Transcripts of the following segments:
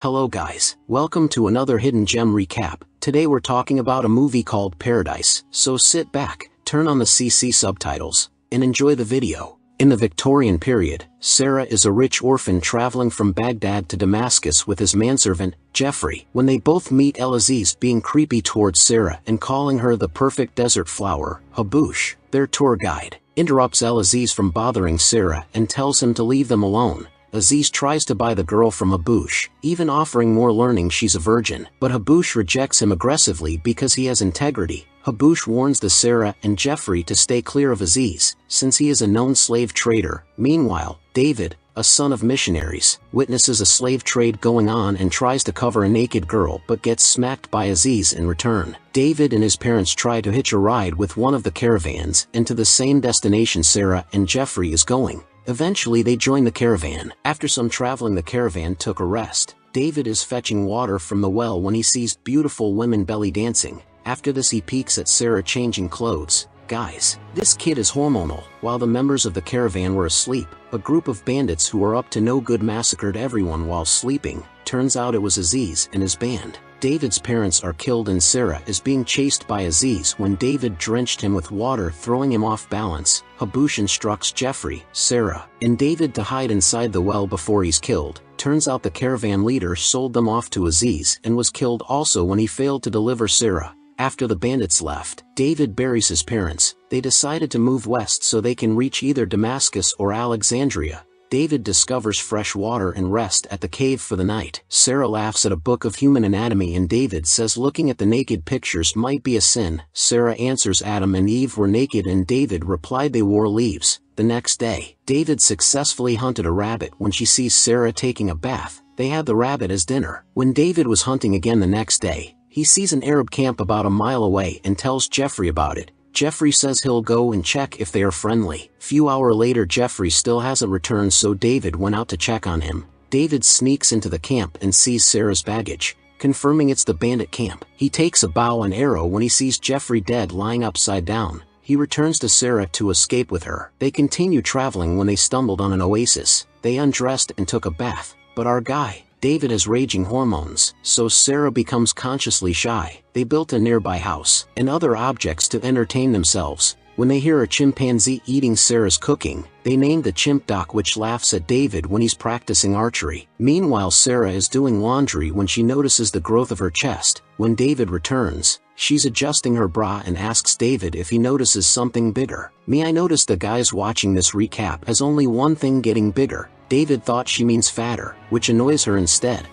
Hello guys, welcome to another Hidden Gem recap. Today we're talking about a movie called Paradise, so sit back, turn on the CC subtitles, and enjoy the video. In the Victorian period, Sarah is a rich orphan traveling from Baghdad to Damascus with his manservant, Jeffrey. When they both meet, El-Aziz being creepy towards Sarah and calling her the perfect desert flower, Haboush, their tour guide, interrupts El-Aziz from bothering Sarah and tells him to leave them alone. Aziz tries to buy the girl from Haboush, even offering more learning she's a virgin, but Haboush rejects him aggressively because he has integrity. Haboush warns the Sarah and Jeffrey to stay clear of Aziz, since he is a known slave trader. Meanwhile, David, a son of missionaries, witnesses a slave trade going on and tries to cover a naked girl but gets smacked by Aziz in return. David and his parents try to hitch a ride with one of the caravans and to the same destination Sarah and Jeffrey is going. Eventually they join the caravan. After some traveling, the caravan took a rest. David is fetching water from the well when he sees beautiful women belly dancing. After this he peeks at Sarah changing clothes. Guys, this kid is hormonal. While the members of the caravan were asleep, a group of bandits who were up to no good massacred everyone while sleeping. Turns out it was Aziz and his band. David's parents are killed and Sarah is being chased by Aziz when David drenched him with water, throwing him off balance. Haboush instructs Jeffrey, Sarah, and David to hide inside the well before he's killed. Turns out the caravan leader sold them off to Aziz and was killed also when he failed to deliver Sarah. After the bandits left, David buries his parents. They decided to move west so they can reach either Damascus or Alexandria. David discovers fresh water and rest at the cave for the night. Sarah laughs at a book of human anatomy and David says looking at the naked pictures might be a sin. Sarah answers Adam and Eve were naked and David replied they wore leaves. The next day, David successfully hunted a rabbit. When she sees Sarah taking a bath, they had the rabbit as dinner. When David was hunting again the next day, he sees an Arab camp about a mile away and tells Jeffrey about it. Jeffrey says he'll go and check if they are friendly. Few hours later Jeffrey still hasn't returned, so David went out to check on him. David sneaks into the camp and sees Sarah's baggage, confirming it's the bandit camp. He takes a bow and arrow when he sees Jeffrey dead lying upside down. He returns to Sarah to escape with her. They continue traveling when they stumbled on an oasis. They undressed and took a bath, but our guy, David, has raging hormones, so Sarah becomes consciously shy. They built a nearby house and other objects to entertain themselves. When they hear a chimpanzee eating Sarah's cooking, they named the chimp Doc, which laughs at David when he's practicing archery. Meanwhile, Sarah is doing laundry when she notices the growth of her chest. When David returns, she's adjusting her bra and asks David if he notices something bigger. I noticed the guys watching this recap has only one thing getting bigger. David thought she means fatter, which annoys her instead.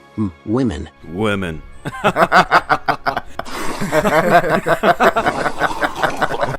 Women.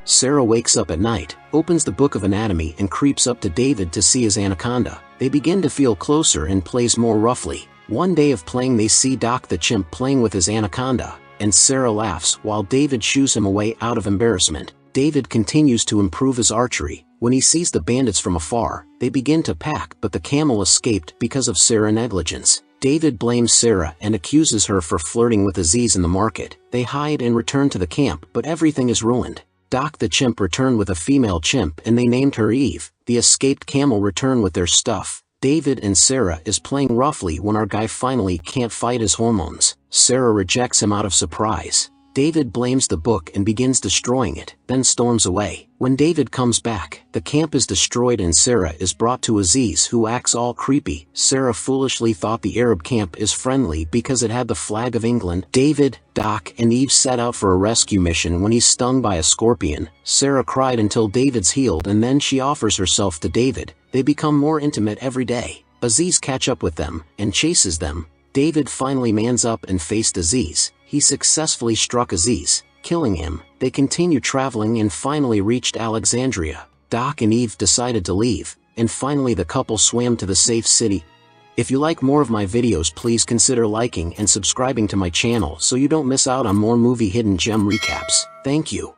Sarah wakes up at night, opens the book of anatomy and creeps up to David to see his anaconda. They begin to feel closer and plays more roughly. One day of playing they see Doc the chimp playing with his anaconda, and Sarah laughs while David shoos him away out of embarrassment. David continues to improve his archery. When he sees the bandits from afar, they begin to pack, but the camel escaped because of Sarah's negligence. David blames Sarah and accuses her for flirting with Aziz in the market. They hide and return to the camp, but everything is ruined. Doc the chimp returned with a female chimp and they named her Eve. The escaped camel returned with their stuff. David and Sarah is playing roughly when our guy finally can't fight his hormones. Sarah rejects him out of surprise. David blames the book and begins destroying it, then storms away. When David comes back, the camp is destroyed and Sarah is brought to Aziz, who acts all creepy. Sarah foolishly thought the Arab camp is friendly because it had the flag of England. David, Doc, and Eve set out for a rescue mission when he's stung by a scorpion. Sarah cried until David's healed and then she offers herself to David. They become more intimate every day. Aziz catch up with them and chases them. David finally mans up and faced Aziz. He successfully struck Aziz, killing him. They continue traveling and finally reached Alexandria. Doc and Eve decided to leave, and finally the couple swam to the safe city. If you like more of my videos, please consider liking and subscribing to my channel so you don't miss out on more movie hidden gem recaps. Thank you.